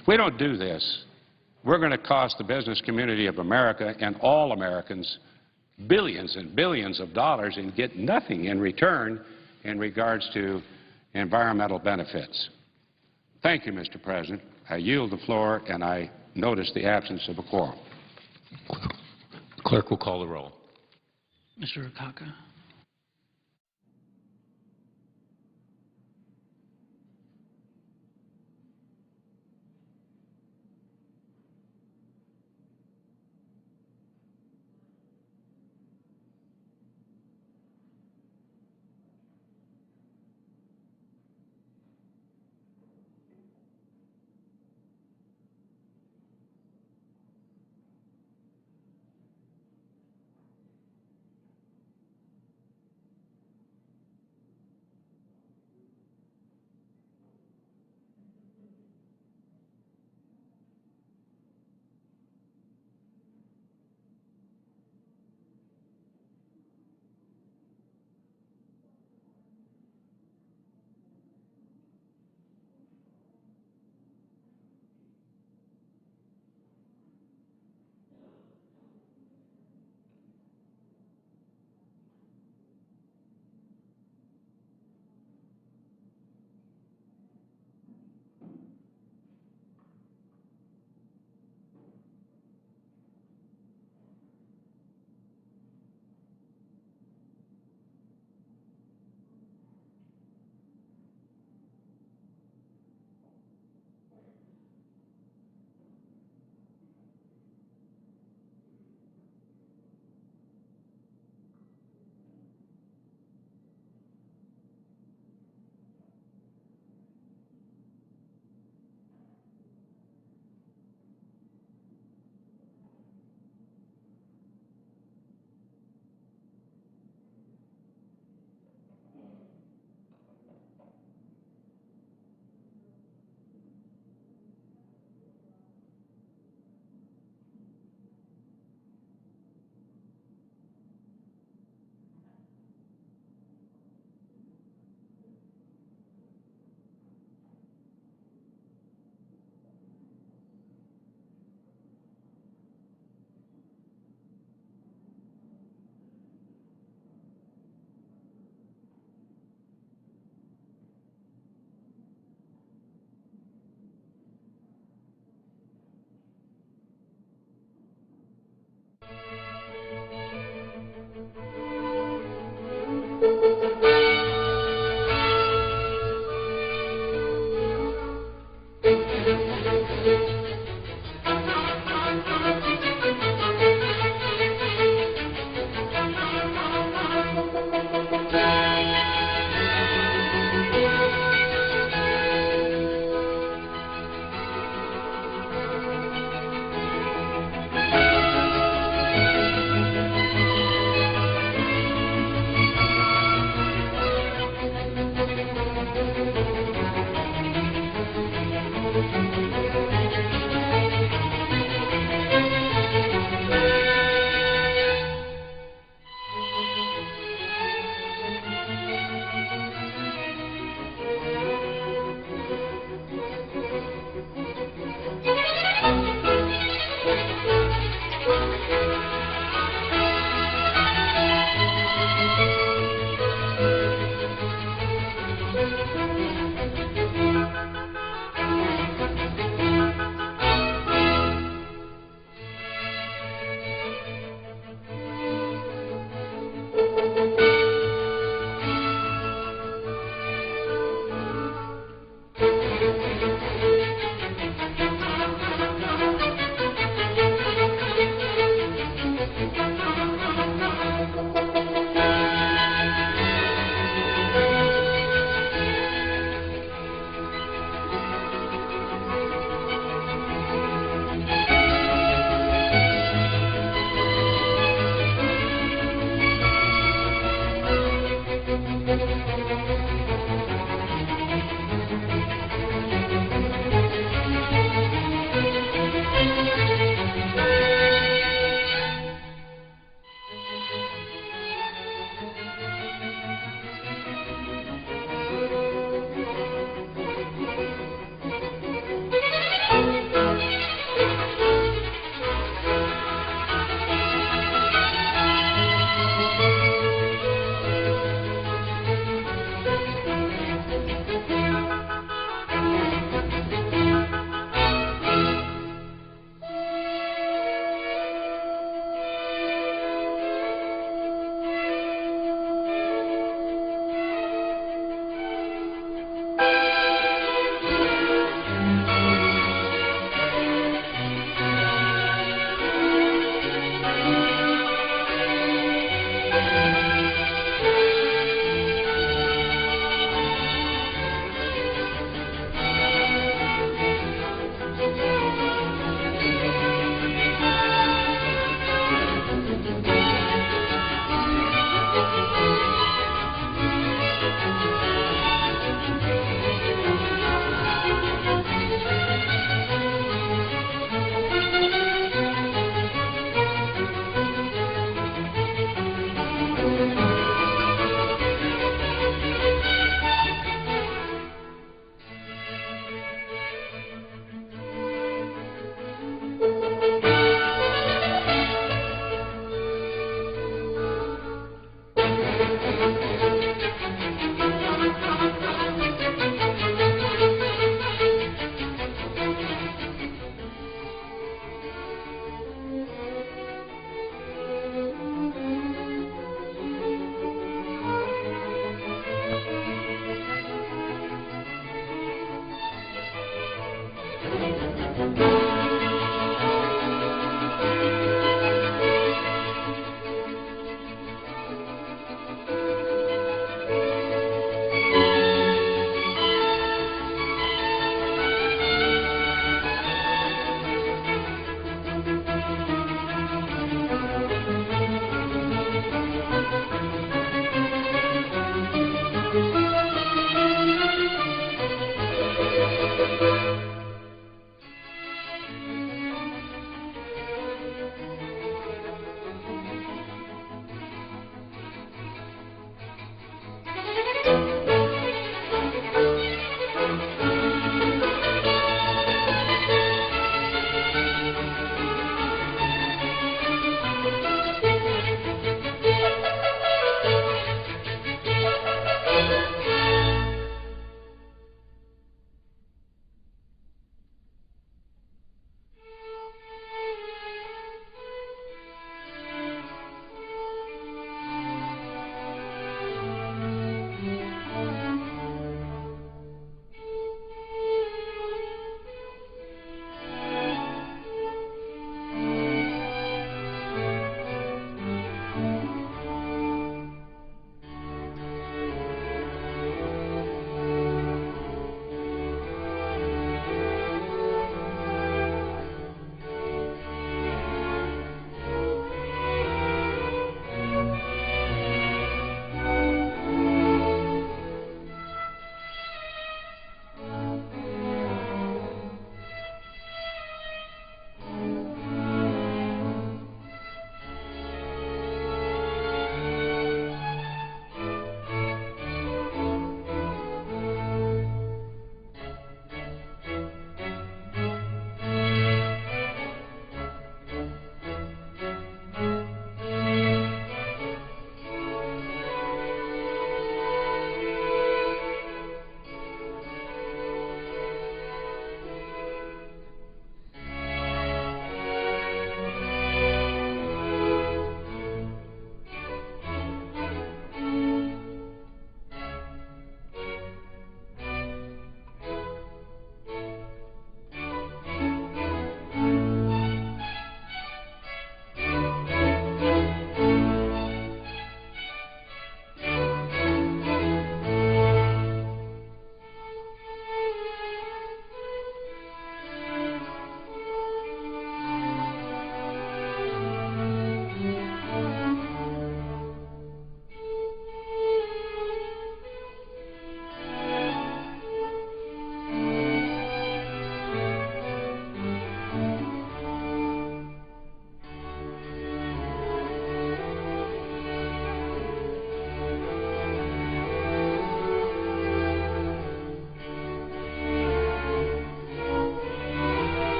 If we don't do this, we're going to cost the business community of America and all Americans billions and billions of dollars and get nothing in return in regards to environmental benefits. Thank you, Mr. President. I yield the floor, and I notice the absence of a quorum. Clerk will call the roll. Mr. Akaka.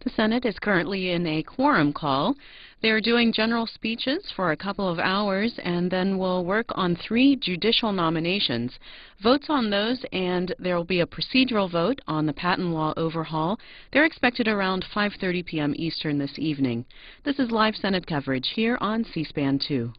The Senate is currently in a quorum call. They're doing general speeches for a couple of hours and then will work on 3 judicial nominations. Votes on those, and there will be a procedural vote on the patent law overhaul. They're expected around 5:30 p.m. Eastern this evening. This is live Senate coverage here on C-SPAN 2.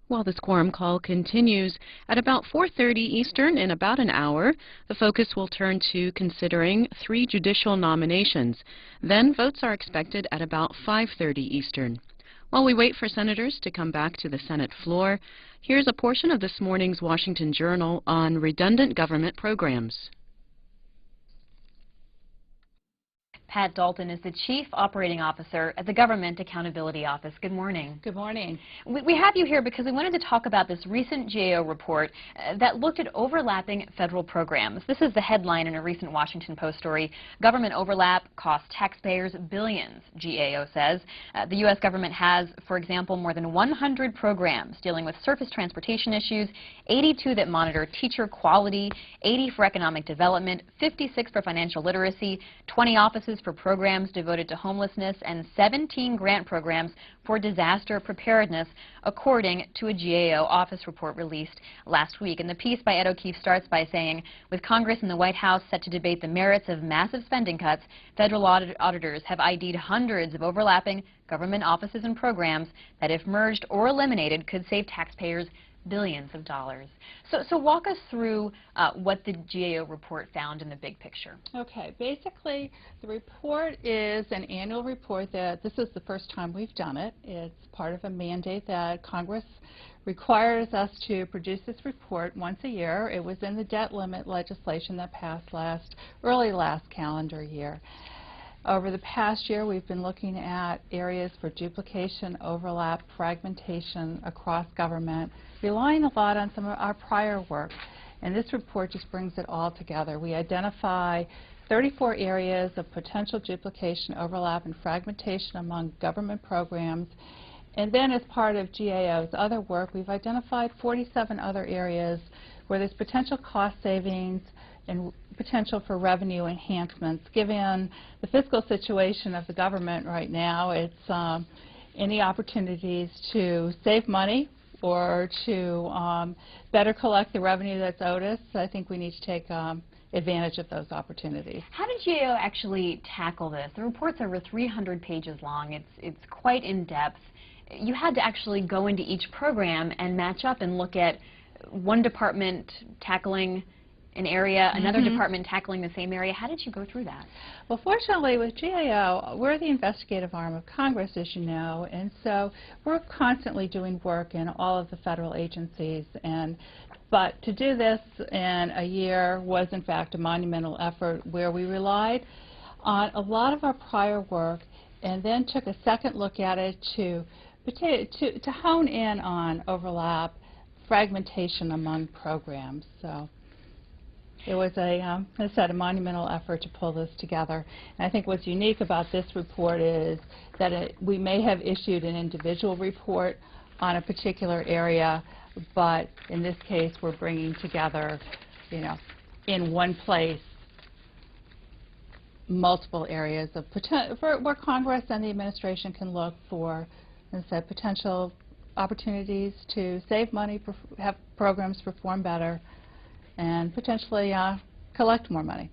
While this quorum call continues, at about 4:30 Eastern, in about an hour, the focus will turn to considering 3 judicial nominations. Then votes are expected at about 5:30 Eastern. While we wait for senators to come back to the Senate floor, here's a portion of this morning's Washington Journal on redundant government programs. Pat Dalton is the Chief Operating Officer at the Government Accountability Office. Good morning. Good morning. We have you here because we wanted to talk about this recent GAO report that looked at overlapping federal programs. This is the headline in a recent Washington Post story. Government overlap costs taxpayers billions, GAO says. The U.S. government has, for example, more than 100 programs dealing with surface transportation issues, 82 that monitor teacher quality, 80 for economic development, 56 for financial literacy, 20 offices for programs devoted to homelessness, and 17 grant programs for disaster preparedness, according to a GAO office report released last week. And the piece by Ed O'Keefe starts by saying, with Congress and the White House set to debate the merits of massive spending cuts, federal auditors have ID'd hundreds of overlapping government offices and programs that, if merged or eliminated, could save taxpayers billions of dollars. So walk us through what the GAO report found in the big picture. Okay, basically the report is an annual report that this is the first time we've done it. It's part of a mandate that Congress requires us to produce this report once a year. It was in the debt limit legislation that passed early last calendar year. Over the past year, we've been looking at areas for duplication, overlap, fragmentation across government, relying a lot on some of our prior work. And this report just brings it all together. We identify 34 areas of potential duplication, overlap, and fragmentation among government programs. And then as part of GAO's other work, we've identified 47 other areas where there's potential cost savings and potential for revenue enhancements. Given the fiscal situation of the government right now, it's any opportunities to save money or to better collect the revenue that's owed us. I think we need to take advantage of those opportunities. How did GAO actually tackle this? The report's over 300 pages long. It's quite in-depth. You had to actually go into each program and match up and look at one department tackling an area, another department tackling the same area. How did you go through that? Well, fortunately, with GAO, we're the investigative arm of Congress, as you know, and so we're constantly doing work in all of the federal agencies. But to do this in a year was, in fact, a monumental effort where we relied on a lot of our prior work and then took a second look at it to hone in on overlap, fragmentation among programs. So it was, as I said, a monumental effort to pull this together. And I think what's unique about this report is that we may have issued an individual report on a particular area, but in this case we're bringing together, in one place, multiple areas of where Congress and the administration can look for, as I said, potential opportunities to save money, have programs perform better, and potentially collect more money.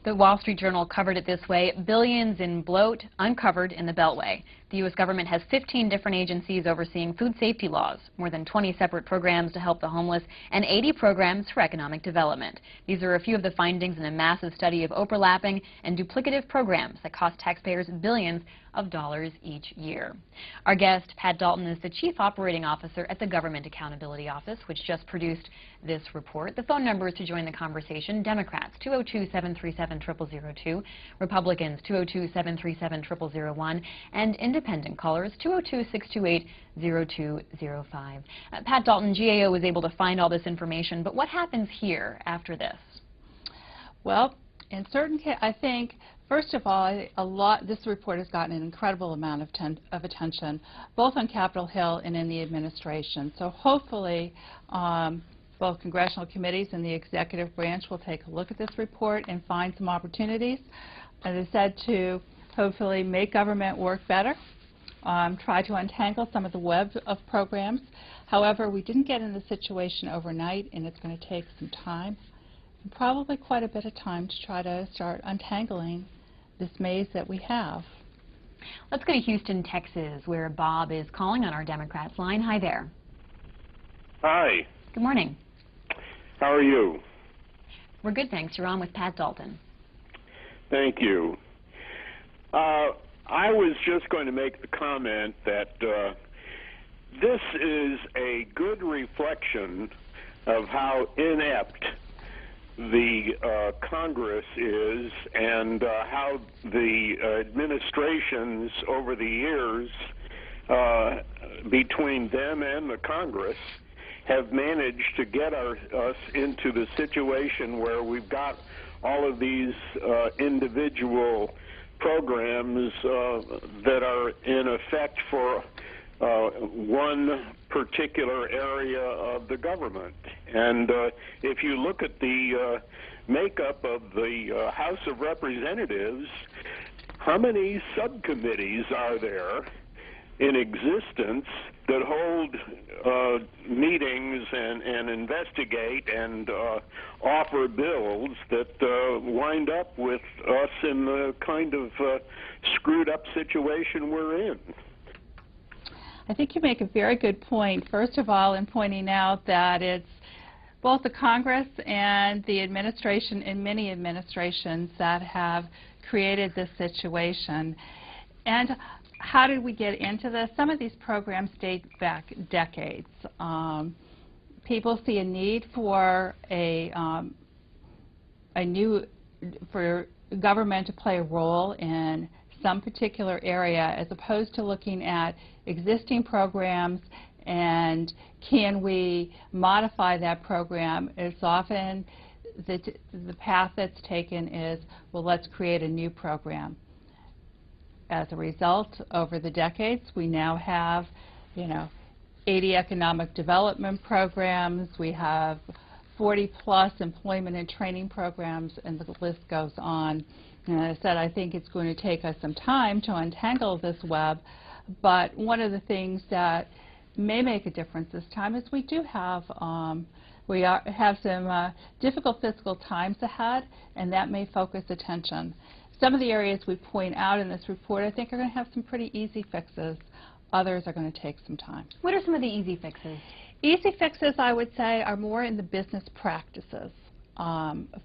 The Wall Street Journal covered it this way: billions in bloat uncovered in the Beltway. The U.S. government has 15 different agencies overseeing food safety laws, more than 20 separate programs to help the homeless, and 80 programs for economic development. These are a few of the findings in a massive study of overlapping and duplicative programs that cost taxpayers billions of dollars each year. Our guest, Pat Dalton, is the Chief Operating Officer at the Government Accountability Office, which just produced this report. The phone numbers to join the conversation: Democrats 202-737-0002, Republicans 202-737-0001, and independent callers 202-628-0205. Pat Dalton, GAO was able to find all this information, but what happens here after this? Well, in certain cases, I think, first of all, this report has gotten an incredible amount of attention, both on Capitol Hill and in the administration. So hopefully, both congressional committees and the executive branch will take a look at this report and find some opportunities, as I said, to hopefully make government work better, try to untangle some of the web of programs. However, we didn't get in the situation overnight, and it's going to take some time, and probably quite a bit of time, to try to start untangling this maze that we have. Let's go to Houston, Texas, where Bob is calling on our Democrats line. Hi there. Hi. Good morning. How are you? We're good, thanks. You're on with Pat Dalton. Thank you. I was just going to make the comment that this is a good reflection of how inept the Congress is and how the administrations over the years between them and the Congress have managed to get us into the situation where we've got all of these individual programs that are in effect for one particular area of the government. And if you look at the makeup of the House of Representatives, how many subcommittees are there in existence that hold meetings and investigate and offer bills that wind up with us in the kind of screwed up situation we're in? I think you make a very good point, first of all, in pointing out that it's both the Congress and the administration and many administrations that have created this situation. And how did we get into this? Some of these programs date back decades. People see a need for for government to play a role in some particular area, as opposed to looking at existing programs and can we modify that program. It's often the path that's taken is, well, let's create a new program. As a result, over the decades, we now have, 80 economic development programs. We have 40-plus employment and training programs, and the list goes on. And as I said, I think it's going to take us some time to untangle this web, but one of the things that may make a difference this time is we do have some difficult fiscal times ahead, and that may focus attention. Some of the areas we point out in this report I think are going to have some pretty easy fixes. Others are going to take some time. What are some of the easy fixes? Easy fixes, I would say, are more in the business practices.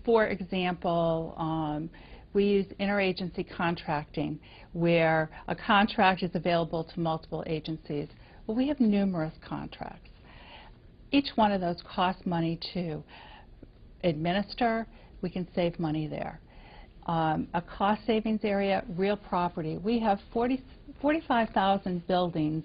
For example, we use interagency contracting, where a contract is available to multiple agencies. Well, we have numerous contracts. Each one of those costs money to administer. We can save money there. A cost savings area, real property. We have 45,000 buildings,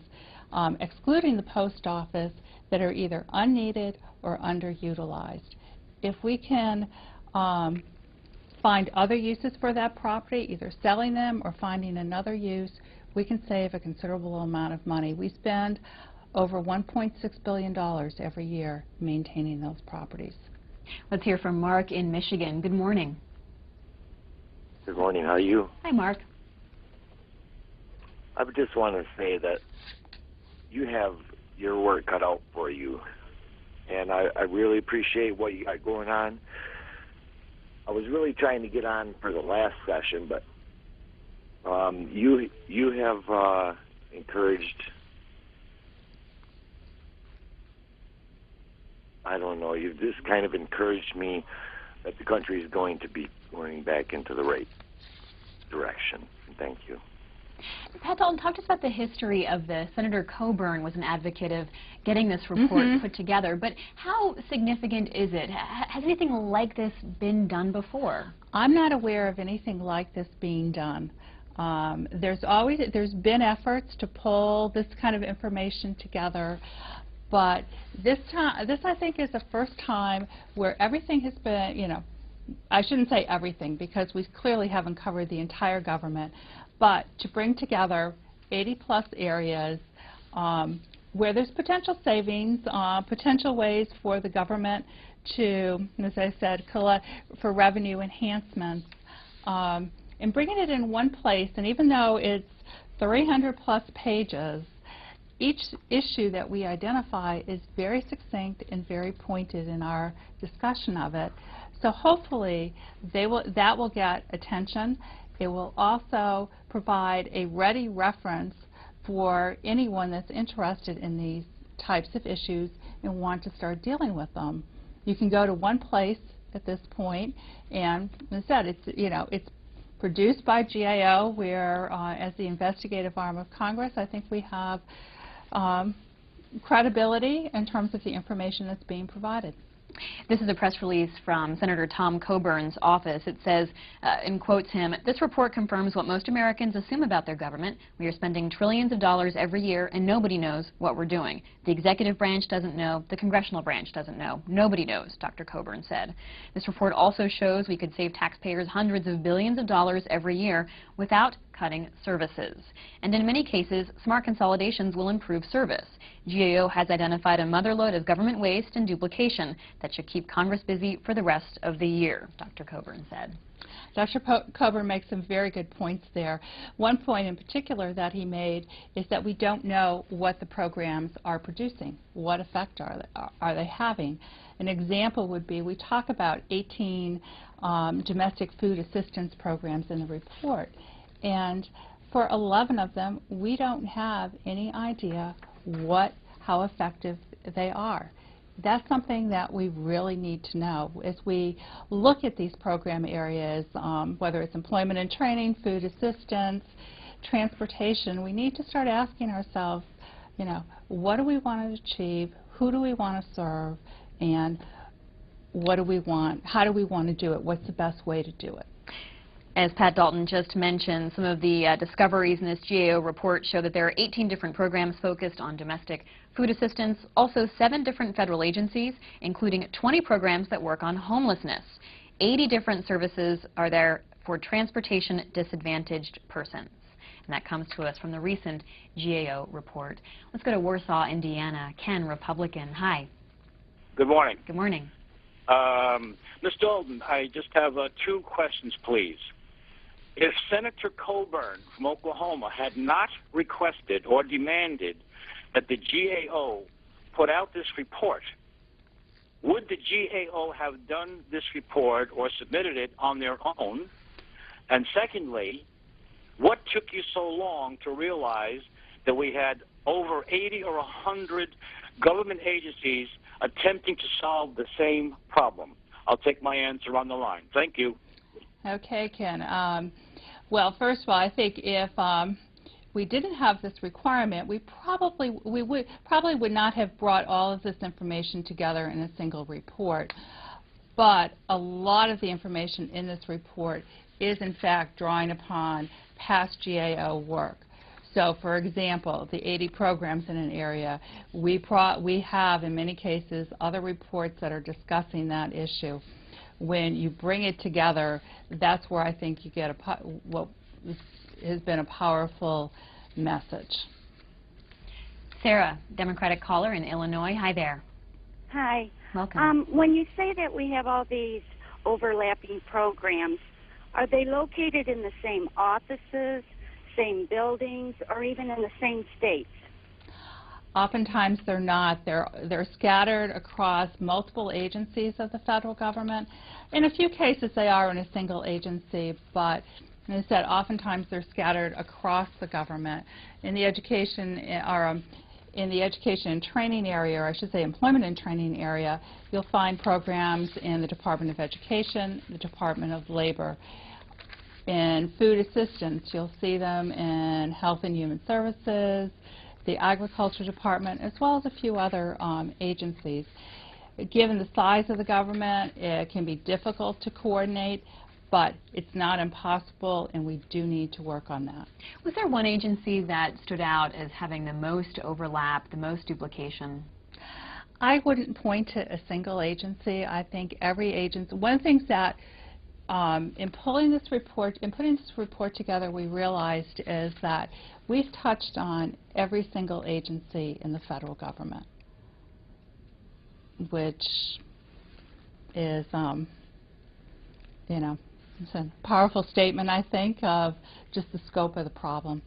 excluding the post office, that are either unneeded or underutilized. If we can find other uses for that property, either selling them or finding another use, we can save a considerable amount of money. We spend over $1.6 billion every year maintaining those properties. Let's hear from Mark in Michigan. Good morning. Good morning. How are you? Hi, Mark. I would just want to say that you have your work cut out for you, and I really appreciate what you got going on. I was really trying to get on for the last session, but you have encouraged, I don't know, you've just kind of encouraged me that the country is going to be going back into the right direction. Thank you. Pat Dalton, talk to us about the history of this. Senator Coburn was an advocate of getting this report put together, but how significant is it? Has anything like this been done before? I'm not aware of anything like this being done. There's been efforts to pull this kind of information together, but this I think is the first time where everything has been, I shouldn't say everything because we clearly haven't covered the entire government, but to bring together 80-plus areas where there's potential savings, potential ways for the government to, as I said, collect for revenue enhancements, and bringing it in one place. And even though it's 300-plus pages, each issue that we identify is very succinct and very pointed in our discussion of it. So hopefully that will get attention. It will also provide a ready reference for anyone that's interested in these types of issues and want to start dealing with them. You can go to one place at this point, and as I said, it's produced by GAO, where as the investigative arm of Congress, I think we have credibility in terms of the information that's being provided. This is a press release from Senator Tom Coburn's office. It says, and quotes him, "This report confirms what most Americans assume about their government. We are spending trillions of dollars every year, and nobody knows what we're doing. The executive branch doesn't know. The congressional branch doesn't know. Nobody knows," Dr. Coburn said. This report also shows we could save taxpayers hundreds of billions of dollars every year without cutting services. And in many cases, smart consolidations will improve service. GAO has identified a motherlode of government waste and duplication that should keep Congress busy for the rest of the year, Dr. Coburn said. Dr. Coburn makes some very good points there. One point in particular that he made is that we don't know what the programs are producing. What effect are they having? An example would be, we talk about 18 domestic food assistance programs in the report, and for 11 of them, we don't have any idea how effective they are. That's something that we really need to know as we look at these program areas, whether it's employment and training, food assistance, transportation. We need to start asking ourselves, you know, what do we want to achieve, who do we want to serve, and what do we want, how do we want to do it, what's the best way to do it. As Pat Dalton just mentioned, some of the discoveries in this GAO report show that there are 18 different programs focused on domestic food assistance, also 7 different federal agencies, including 20 programs that work on homelessness. 80 different services are there for transportation disadvantaged persons. And that comes to us from the recent GAO report. Let's go to Warsaw, Indiana. Ken, Republican. Hi. Good morning. Good morning. Ms. Dalton, I just have 2 questions, please. If Senator Coburn from Oklahoma had not requested or demanded that the GAO put out this report, would the GAO have done this report or submitted it on their own? And secondly, what took you so long to realize that we had over 80 or 100 government agencies attempting to solve the same problem? I'll take my answer on the line. Thank you. Okay, Ken. Well, first of all, I think if we didn't have this requirement, we probably would not have brought all of this information together in a single report. But a lot of the information in this report is, in fact, drawing upon past GAO work. So, for example, the 80 programs in an area, we have, in many cases, other reports that are discussing that issue. When you bring it together, that's where I think you get what has been a powerful message. Sarah, Democratic caller in Illinois. Hi there. Hi. Welcome. When you say that we have all these overlapping programs, are they located in the same offices, same buildings, or even in the same states? Oftentimes they're not. They're scattered across multiple agencies of the federal government. In a few cases they are in a single agency, but as I said, oftentimes they're scattered across the government. In the education and training area, or I should say employment and training area, you'll find programs in the Department of Education, the Department of Labor. In food assistance, you'll see them in Health and Human Services, the Agriculture Department, as well as a few other agencies. Given the size of the government, it can be difficult to coordinate, but it's not impossible, and we do need to work on that. Was there one agency that stood out as having the most overlap, the most duplication? I wouldn't point to a single agency. I think every agency, one of the things that in putting this report together, we realized is that we've touched on every single agency in the federal government, which is, you know, it's a powerful statement, I think, of just the scope of the problem.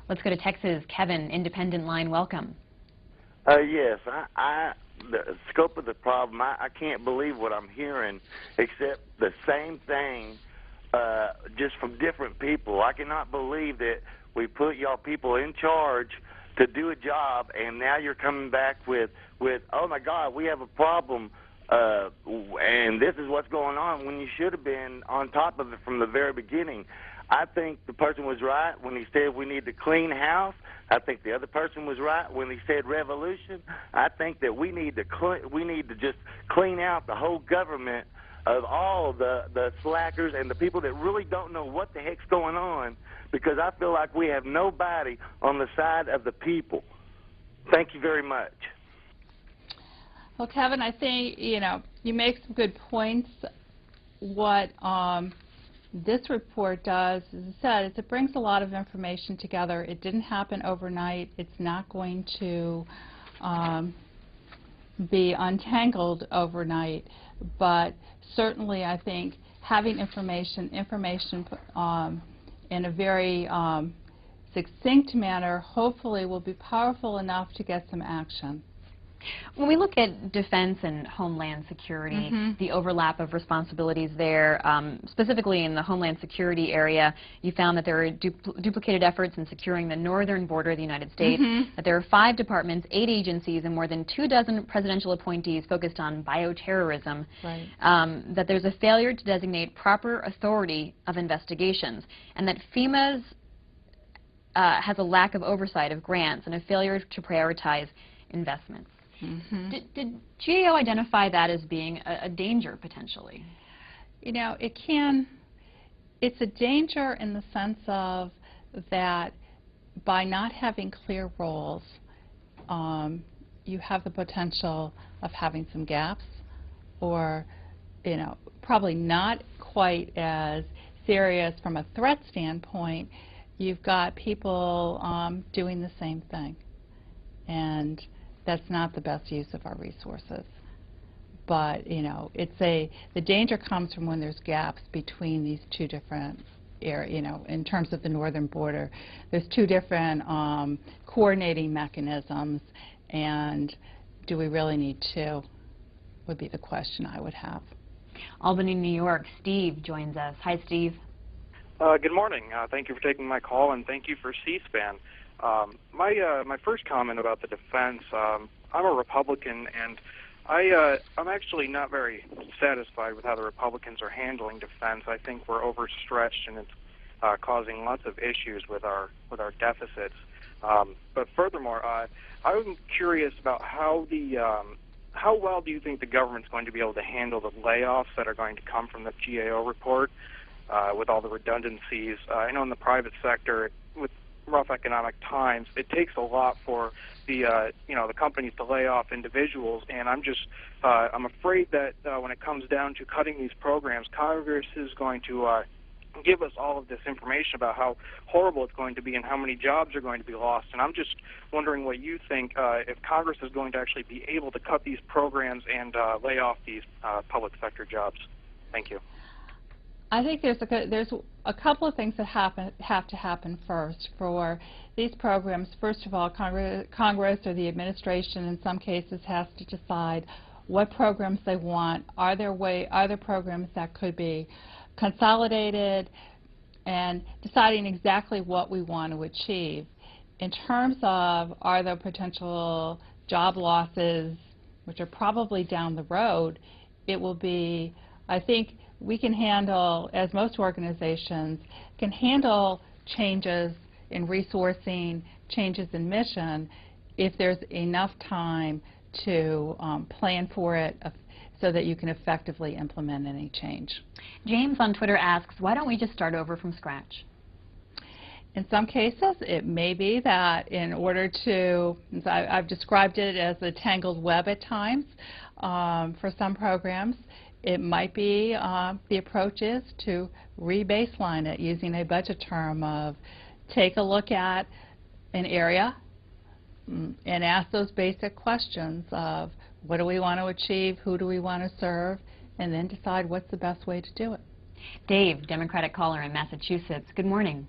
Let's go to Texas. Kevin, Independent Line, welcome. Yes, the scope of the problem, I can't believe what I'm hearing, except the same thing, just from different people. I cannot believe that we put y'all people in charge to do a job, and now you're coming back with oh my God, we have a problem, and this is what's going on, when you should have been on top of it from the very beginning. I think the person was right when he said we need to clean house. I think the other person was right when he said revolution. I think that we need to just clean out the whole government of all the slackers and the people that really don't know what the heck's going on, because I feel like we have nobody on the side of the people. Thank you very much. Well, Kevin, I think, you make some good points. What this report does, as I said, is it brings a lot of information together. It didn't happen overnight. It's not going to be untangled overnight, but certainly I think having information in a very succinct manner hopefully will be powerful enough to get some action. When we look at defense and homeland security, the overlap of responsibilities there, specifically in the homeland security area, you found that there are duplicated efforts in securing the northern border of the United States, that there are 5 departments, 8 agencies, and more than 24 presidential appointees focused on bioterrorism, that there's a failure to designate proper authority of investigations, and that FEMA's has a lack of oversight of grants and a failure to prioritize investments. Did GAO identify that as being a danger, potentially? It's a danger in the sense of that by not having clear roles, you have the potential of having some gaps, or, probably not quite as serious from a threat standpoint. You've got people doing the same thing, and that's not the best use of our resources. But, the danger comes from when there's gaps between these two different areas, in terms of the northern border. There's 2 different coordinating mechanisms, and do we really need 2, would be the question I would have. Albany, New York. Steve joins us. Hi, Steve. Good morning. Thank you for taking my call, and thank you for C-SPAN. My first comment about the defense, I'm a Republican, and I'm actually not very satisfied with how the Republicans are handling defense. I think we're overstretched, and it's causing lots of issues with our deficits. But furthermore, I'm curious about how well do you think the government's going to be able to handle the layoffs that are going to come from the GAO report with all the redundancies? I know in the private sector, with rough economic times, it takes a lot for the the companies to lay off individuals, and I'm afraid that when it comes down to cutting these programs, Congress is going to give us all of this information about how horrible it's going to be and how many jobs are going to be lost. And I'm just wondering what you think, if Congress is going to actually be able to cut these programs and lay off these public sector jobs. Thank you. I think there's a couple of things that have to happen first for these programs. First of all, Congress or the administration in some cases has to decide what programs they want. Are there programs that could be consolidated, and deciding exactly what we want to achieve. In terms of are there potential job losses, which are probably down the road, it will be, I think we can handle, as most organizations, can handle changes in resourcing, changes in mission, if there's enough time to plan for it so that you can effectively implement any change. James on Twitter asks, why don't we just start over from scratch? In some cases, it may be that in order to, I've described it as a tangled web at times for some programs. It might be the approach is to re-baseline it using a budget term of take a look at an area and ask those basic questions of what do we want to achieve, who do we want to serve, and then decide what's the best way to do it. Dave, Democratic caller in Massachusetts. Good morning.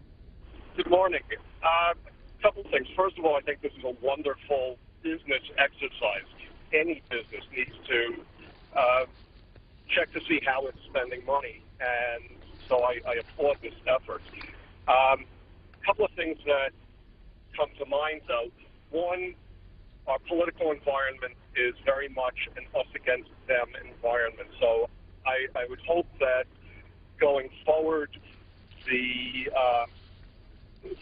Good morning. A couple things. First of all, I think this is a wonderful business exercise. Any business needs to check to see how it's spending money, and so I applaud this effort. A couple of things that come to mind, though. One, our political environment is very much an us against them environment. So I would hope that going forward, the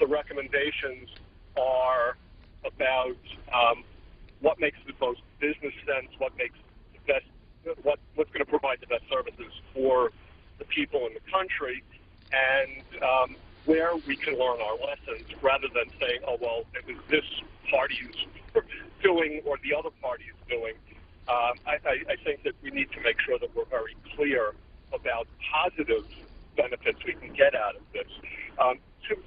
recommendations are about what makes the most business sense, what makes the best, what's going to provide the best services for the people in the country, and where we can learn our lessons, rather than saying, oh, well, it was this party's doing or the other party's doing. I think that we need to make sure that we're very clear about positive benefits we can get out of this. Two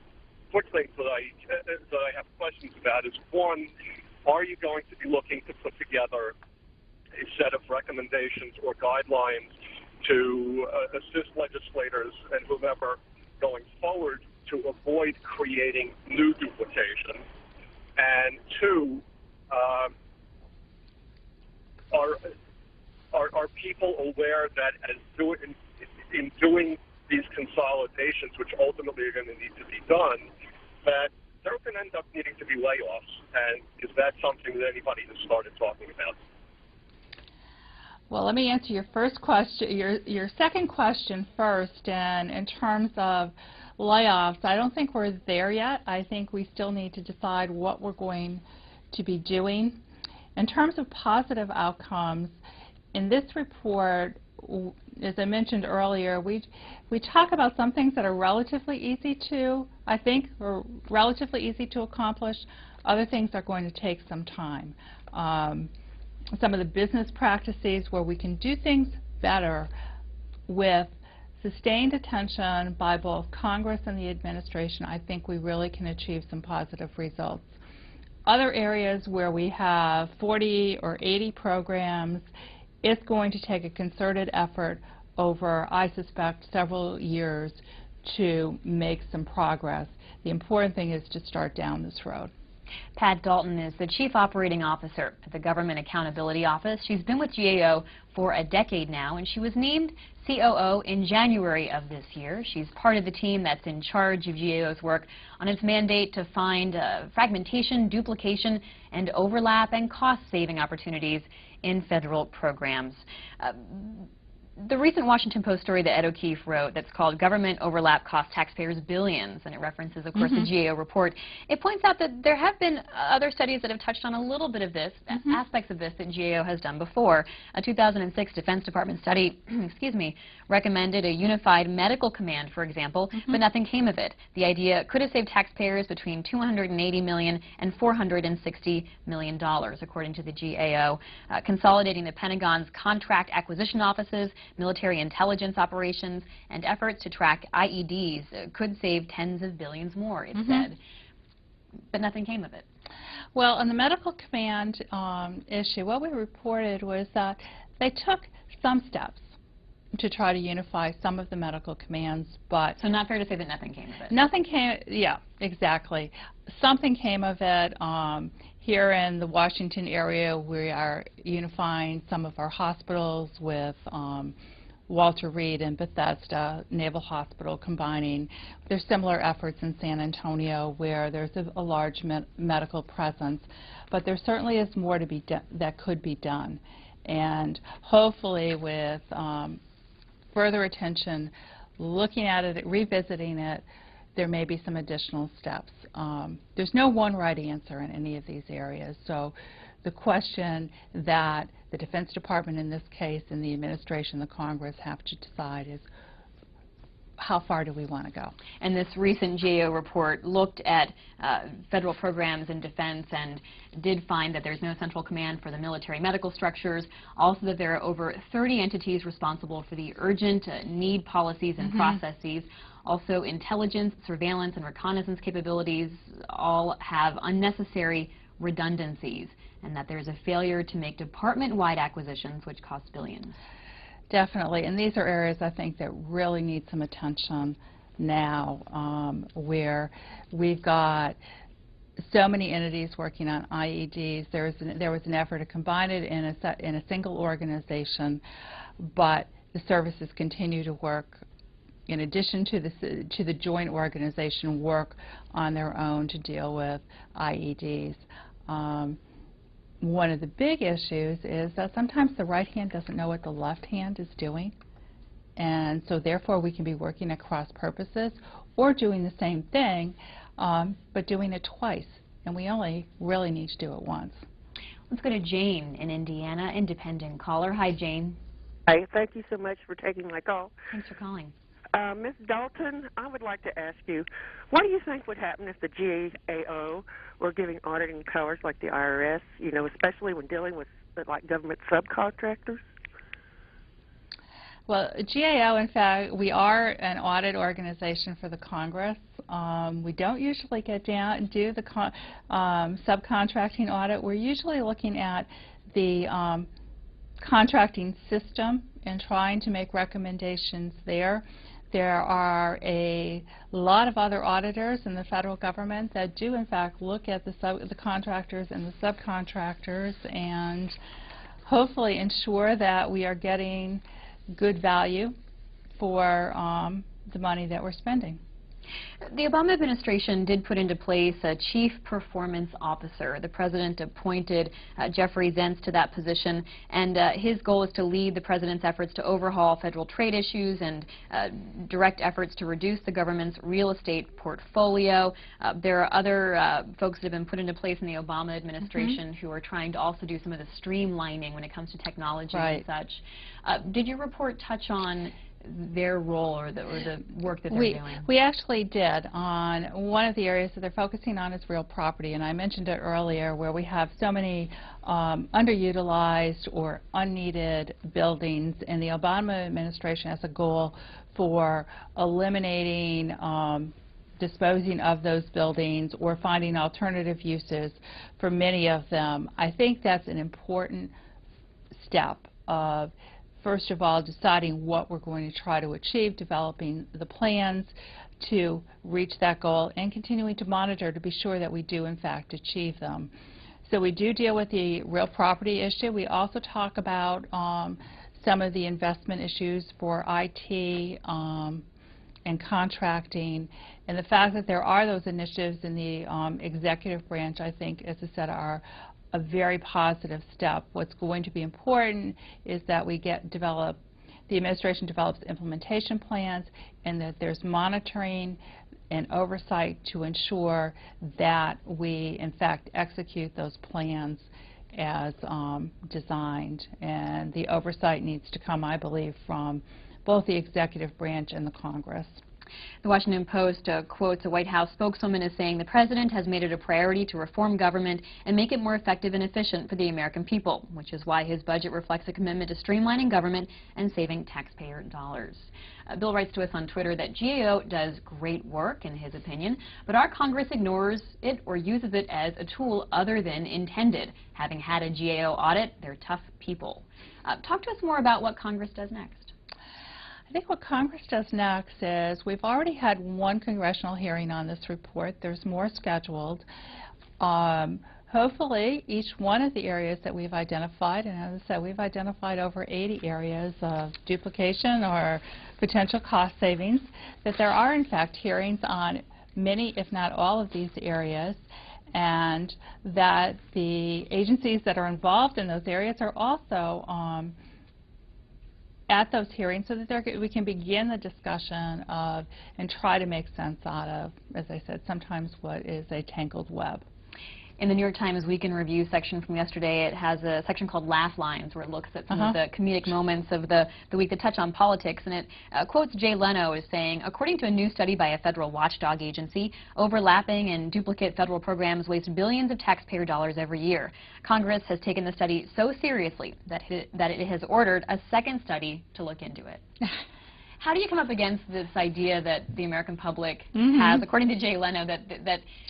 quick things that I have questions about is, one, are you going to be looking to put together a set of recommendations or guidelines to assist legislators and whomever going forward to avoid creating new duplication? And two, are people aware that in doing these consolidations, which ultimately are going to need to be done, that there can end up needing to be layoffs? And is that something that anybody has started talking about? Well, let me answer your first question, your second question first. And in terms of layoffs, I don't think we're there yet. I think we still need to decide what we're going to be doing. In terms of positive outcomes, in this report, as I mentioned earlier, we talk about some things that are relatively easy to, I think, or relatively easy to accomplish. Other things are going to take some time. Some of the business practices where we can do things better with sustained attention by both Congress and the administration, I think we really can achieve some positive results. Other areas where we have 40 or 80 programs, it's going to take a concerted effort over, I suspect, several years to make some progress. The important thing is to start down this road. Pat Dalton is the Chief Operating Officer at the Government Accountability Office. She's been with GAO for a decade now, and she was named COO in January of this year. She's part of the team that's in charge of GAO's work on its mandate to find fragmentation, duplication, and overlap and cost-saving opportunities in federal programs. The recent Washington Post story that Ed O'Keefe wrote that's called Government Overlap Cost Taxpayers Billions, and it references, of course, the GAO report. It points out that there have been other studies that have touched on a little bit of this, aspects of this that GAO has done before. A 2006 Defense Department study, excuse me, recommended a unified medical command, for example, but nothing came of it. The idea could have saved taxpayers between $280 million and $460 million, according to the GAO. Consolidating the Pentagon's contract acquisition offices, military intelligence operations, and efforts to track IEDs could save tens of billions more, it said. But nothing came of it. Well, on the medical command issue, what we reported was that they took some steps to try to unify some of the medical commands, but... So not fair to say that nothing came of it. Nothing came, yeah, exactly. Something came of it. Here in the Washington area, we are unifying some of our hospitals with Walter Reed and Bethesda Naval Hospital, combining. There's similar efforts in San Antonio where there's a large medical presence, but there certainly is more to be that could be done. And hopefully with further attention, looking at it, revisiting it, there may be some additional steps. There's no one right answer in any of these areas. So the question that the Defense Department in this case and the administration, the Congress have to decide is, how far do we want to go? And this recent GAO report looked at federal programs in defense and did find that there's no central command for the military medical structures, also that there are over 30 entities responsible for the urgent need policies and processes. Also, intelligence, surveillance, and reconnaissance capabilities all have unnecessary redundancies, and that there's a failure to make department-wide acquisitions, which cost billions. Definitely, and these are areas I think that really need some attention now, where we've got so many entities working on IEDs. There was an effort to combine it in a single organization, but the services continue to work, in addition to the joint organization, work on their own to deal with IEDs. One of the big issues is that sometimes the right hand doesn't know what the left hand is doing, And so therefore we can be working at cross purposes or doing the same thing, but doing it twice. And we only really need to do it once. Let's go to Jane in Indiana, independent caller. Hi, Jane. Hi, thank you so much for taking my call. Thanks for calling. Ms. Dalton, I would like to ask you, what do you think would happen if the GAO were giving auditing powers like the IRS, you know, especially when dealing with like government subcontractors? Well, GAO, in fact, we are an audit organization for the Congress. We don't usually get down and do the subcontracting audit. We're usually looking at the contracting system and trying to make recommendations there. There are a lot of other auditors in the federal government that do, in fact, look at the contractors and the subcontractors and hopefully ensure that we are getting good value for the money that we're spending. The Obama administration did put into place a chief performance officer. The president appointed Jeffrey Zients to that position, and his goal is to lead the president's efforts to overhaul federal trade issues and direct efforts to reduce the government's real estate portfolio. There are other folks that have been put into place in the Obama administration who are trying to also do some of the streamlining when it comes to technology and such. Did your report touch on their role or the work that they're doing? We actually did. On one of the areas that they're focusing on is real property, and I mentioned it earlier, where we have so many underutilized or unneeded buildings, and the Obama administration has a goal for eliminating disposing of those buildings or finding alternative uses for many of them. I think that's an important step of, first of all, deciding what we're going to try to achieve, developing the plans to reach that goal, and continuing to monitor to be sure that we do, in fact, achieve them. So we do deal with the real property issue. We also talk about some of the investment issues for IT and contracting, and the fact that there are those initiatives in the executive branch, I think, as I said, are a very positive step. What's going to be important is that we the administration develops implementation plans, and that there's monitoring and oversight to ensure that we, in fact, execute those plans as designed. And the oversight needs to come, I believe, from both the executive branch and the Congress. The Washington Post quotes a White House spokeswoman as saying the president has made it a priority to reform government and make it more effective and efficient for the American people, which is why his budget reflects a commitment to streamlining government and saving taxpayer dollars. Bill writes to us on Twitter that GAO does great work, in his opinion, but our Congress ignores it or uses it as a tool other than intended. Having had a GAO audit, they're tough people. Talk to us more about what Congress does next. I think what Congress does next is, we've already had one congressional hearing on this report. There's more scheduled. Hopefully, each one of the areas that we've identified, and as I said, we've identified over 80 areas of duplication or potential cost savings, that there are, in fact, hearings on many, if not all, of these areas, and that the agencies that are involved in those areas are also at those hearings, so that we can begin the discussion of and try to make sense out of, as I said, sometimes what is a tangled web. In the New York Times Week in Review section from yesterday, it has a section called Laugh Lines, where it looks at some of the comedic moments of the week that touch on politics, and it quotes Jay Leno as saying, according to a new study by a federal watchdog agency, overlapping and duplicate federal programs waste billions of taxpayer dollars every year. Congress has taken the study so seriously that it has ordered a second study to look into it. How do you come up against this idea that the American public has, according to Jay Leno, that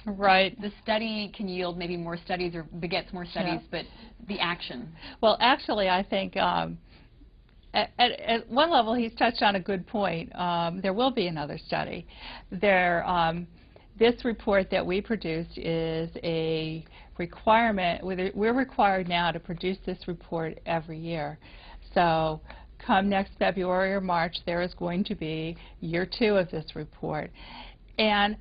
the study can yield maybe more studies or begets more studies, but the action? Well, actually, I think at one level he's touched on a good point. There will be another study. This report that we produced is a requirement. We're required now to produce this report every year. So come next February or March, there is going to be year 2 of this report. And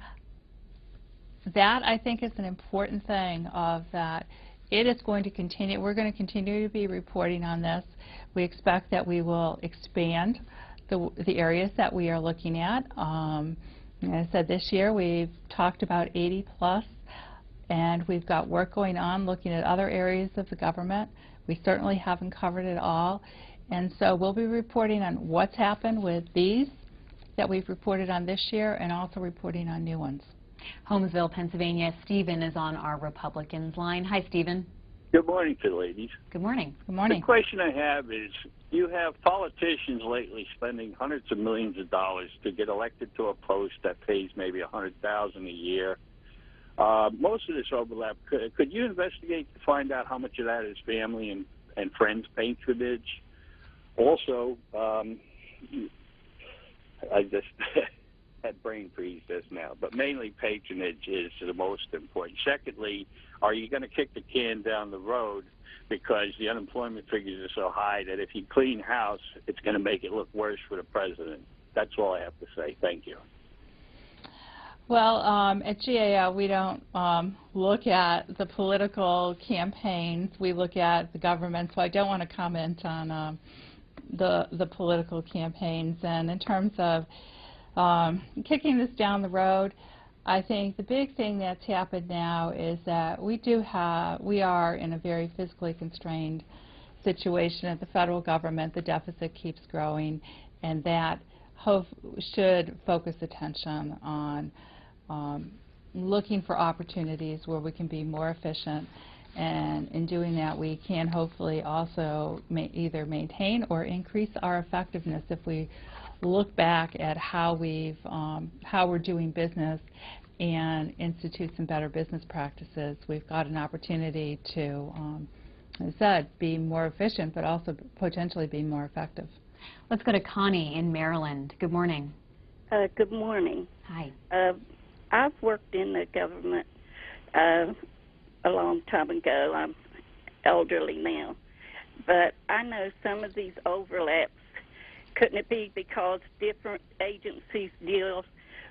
that, I think, is an important thing, of that it is going to continue. We're going to continue to be reporting on this. We expect that we will expand the areas that we are looking at. As I said, this year we've talked about 80 plus, and we've got work going on looking at other areas of the government. We certainly haven't covered it all, and so we'll be reporting on what's happened with these that we've reported on this year, and also reporting on new ones. Holmesville, Pennsylvania. Stephen is on our Republicans line. Hi, Stephen. Good morning to the ladies. Good morning. Good morning. The question I have is, you have politicians lately spending hundreds of millions of dollars to get elected to a post that pays maybe $100,000 a year. Most of this overlap, could you investigate to find out how much of that is family and friends patronage? Also, I just had brain freeze just now, but mainly patronage is the most important. Secondly, are you going to kick the can down the road because the unemployment figures are so high that if you clean house, it's going to make it look worse for the president? That's all I have to say. Thank you. Well, at GAO, we don't look at the political campaigns. We look at the government, so I don't want to comment on the political campaigns. And in terms of kicking this down the road, I think the big thing that's happened now is that we are in a very fiscally constrained situation at the federal government. The deficit keeps growing, and that should focus attention on looking for opportunities where we can be more efficient, and in doing that we can hopefully also either maintain or increase our effectiveness. If we look back at how we're doing business and institute some better business practices, we've got an opportunity to, as I said, be more efficient, but also potentially be more effective. Let's go to Connie in Maryland. Good morning. Good morning. Hi. I've worked in the government a long time ago. I'm elderly now. But I know some of these overlaps. Couldn't it be because different agencies deal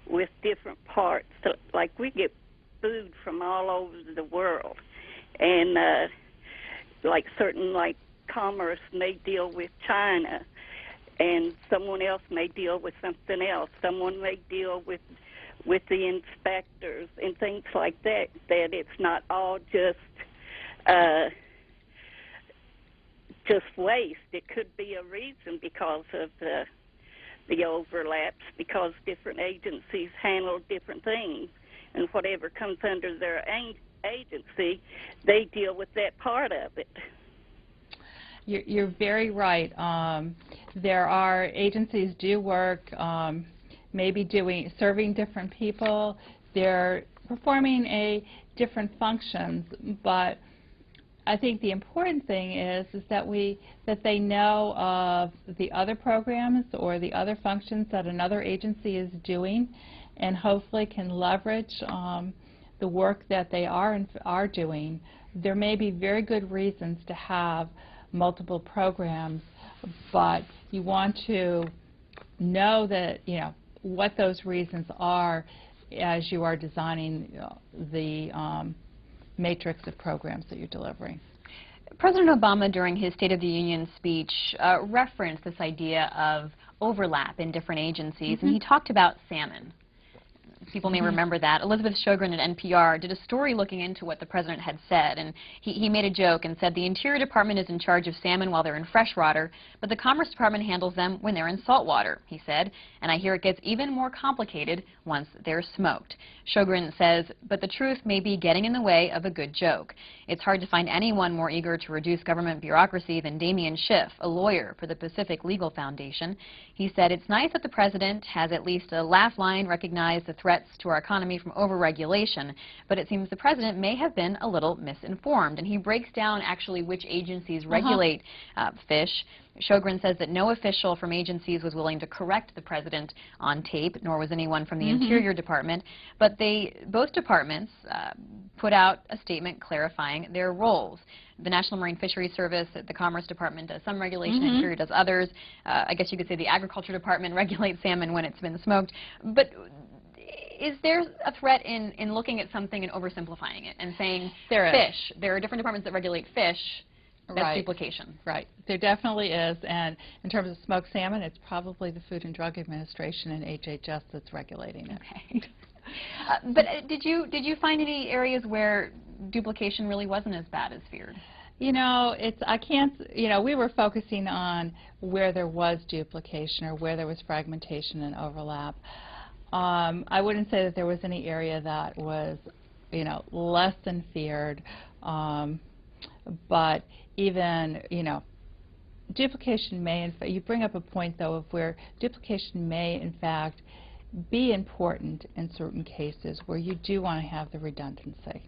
with different parts? So, like, we get food from all over the world. And like Commerce may deal with China, and someone else may deal with something else. Someone may deal with the inspectors and things like that, that it's not all just waste. It could be a reason because of the overlaps, because different agencies handle different things, and whatever comes under their agency, they deal with that part of it. You're very right. There are agencies do work, maybe serving different people. They're performing different functions, but I think the important thing is that they know of the other programs or the other functions that another agency is doing, and hopefully can leverage the work that they are doing. There may be very good reasons to have multiple programs, but you want to know that, what those reasons are as you are designing the matrix of programs that you're delivering. President Obama, during his State of the Union speech, referenced this idea of overlap in different agencies, and he talked about salmon. People may remember that. Elizabeth Sjogren at NPR did a story looking into what the president had said, and he made a joke and said the Interior Department is in charge of salmon while they're in freshwater, but the Commerce Department handles them when they're in saltwater, he said, and I hear it gets even more complicated once they're smoked. Sjogren says, but the truth may be getting in the way of a good joke. It's hard to find anyone more eager to reduce government bureaucracy than Damian Schiff, a lawyer for the Pacific Legal Foundation. He said, it's nice that the president has at least a laugh line recognized the threats to our economy from overregulation, but it seems the president may have been a little misinformed. And he breaks down actually which agencies regulate fish. Sjogren says that no official from agencies was willing to correct the president on tape, nor was anyone from the Interior Department, but both departments put out a statement clarifying their roles. The National Marine Fisheries Service, the Commerce Department does some regulation, Interior does others. I guess you could say the Agriculture Department regulates salmon when it's been smoked. But is there a threat in looking at something and oversimplifying it and saying fish? There are different departments that regulate fish, That's Right. duplication. Right. There definitely is. And in terms of smoked salmon, it's probably the Food and Drug Administration and HHS that's regulating it. Okay. But did you find any areas where duplication really wasn't as bad as feared? You know, we were focusing on where there was duplication or where there was fragmentation and overlap. I wouldn't say that there was any area that was, less than feared, but even, duplication may, in fact, you bring up a point, though, of where duplication may, in fact, be important in certain cases where you do want to have the redundancy.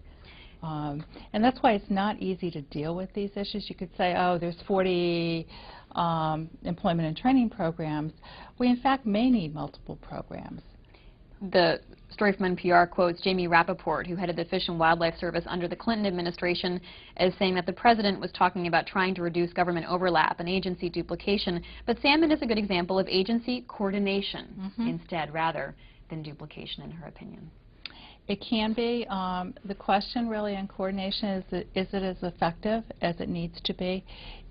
And that's why it's not easy to deal with these issues. You could say, oh, there's 40 employment and training programs. We, in fact, may need multiple programs. The story from NPR quotes Jamie Rappaport, who headed the Fish and Wildlife Service under the Clinton administration, as saying that the president was talking about trying to reduce government overlap and agency duplication, but salmon is a good example of agency coordination instead, rather than duplication, in her opinion. It can be. The question really in coordination is it as effective as it needs to be?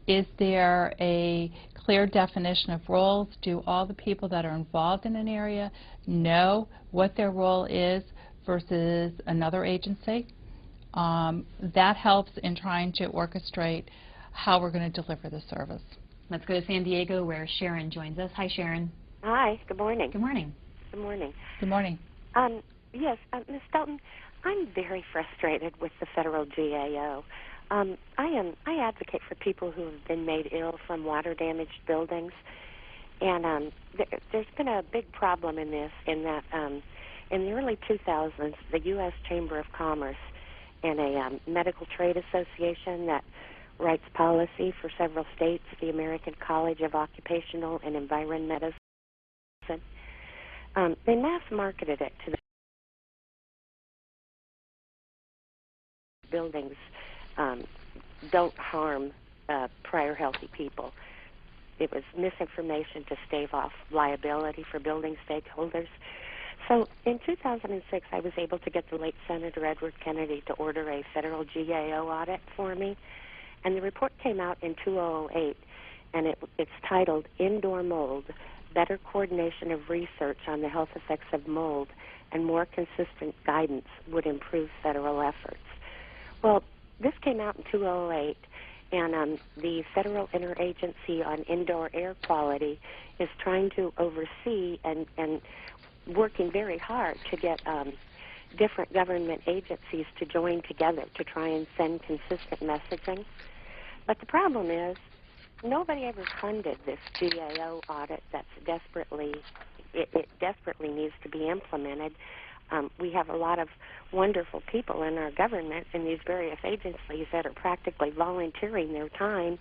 Is there a clear definition of roles? Do all the people that are involved in an area know what their role is versus another agency? That helps in trying to orchestrate how we're going to deliver the service. Let's go to San Diego, where Sharon joins us. Hi, Sharon. Hi. Good morning. Good morning. Good morning. Good morning. Yes, Ms. Dalton, I'm very frustrated with the federal GAO. I advocate for people who have been made ill from water-damaged buildings, and there's been a big problem in this, in that in the early 2000s, the U.S. Chamber of Commerce and a medical trade association that writes policy for several states, the American College of Occupational and Environmental Medicine, they mass-marketed it to the buildings don't harm prior healthy people. It was misinformation to stave off liability for building stakeholders. So in 2006, I was able to get the late Senator Edward Kennedy to order a federal GAO audit for me, and the report came out in 2008, and it's titled Indoor Mold, Better Coordination of Research on the Health Effects of Mold and More Consistent Guidance Would Improve Federal Efforts. Well, this came out in 2008, and the Federal Interagency on Indoor Air Quality is trying to oversee and working very hard to get different government agencies to join together to try and send consistent messaging. But the problem is nobody ever funded this GAO audit that's desperately needs to be implemented. We have a lot of wonderful people in our government in these various agencies that are practically volunteering their time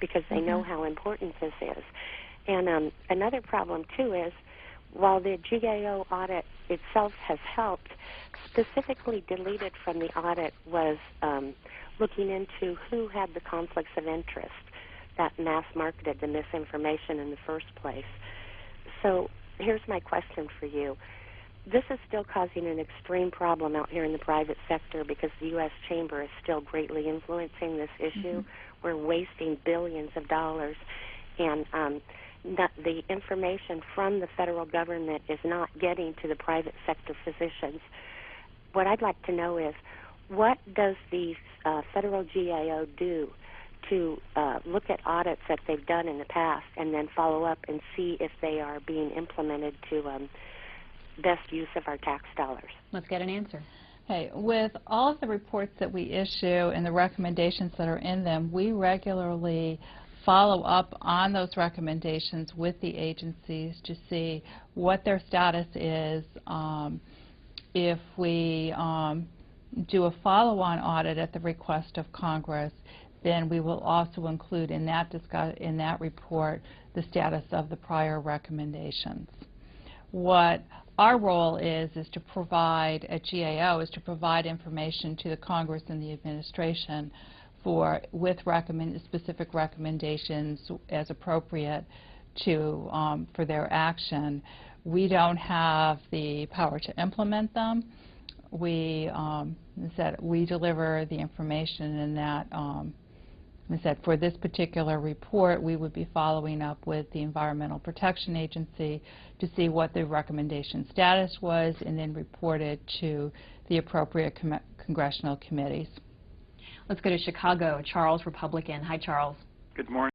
because they know how important this is. And another problem, too, is while the GAO audit itself has helped, specifically deleted from the audit was looking into who had the conflicts of interest that mass-marketed the misinformation in the first place. So here's my question for you. This is still causing an extreme problem out here in the private sector because the U.S. Chamber is still greatly influencing this issue. We're wasting billions of dollars, and the information from the federal government is not getting to the private sector physicians. What I'd like to know is, what does the federal GAO do to look at audits that they've done in the past and then follow up and see if they are being implemented to best use of our tax dollars? Let's get an answer. Okay, with all of the reports that we issue and the recommendations that are in them, we regularly follow up on those recommendations with the agencies to see what their status is. If we do a follow-on audit at the request of Congress, then we will also include in that report the status of the prior recommendations. What our role is to provide, at GAO, is to provide information to the Congress and the administration with specific recommendations as appropriate for their action. We don't have the power to implement them. We deliver the information, and that I said, for this particular report, we would be following up with the Environmental Protection Agency to see what the recommendation status was and then report it to the appropriate congressional committees. Let's go to Chicago. Charles, Republican. Hi, Charles. Good morning.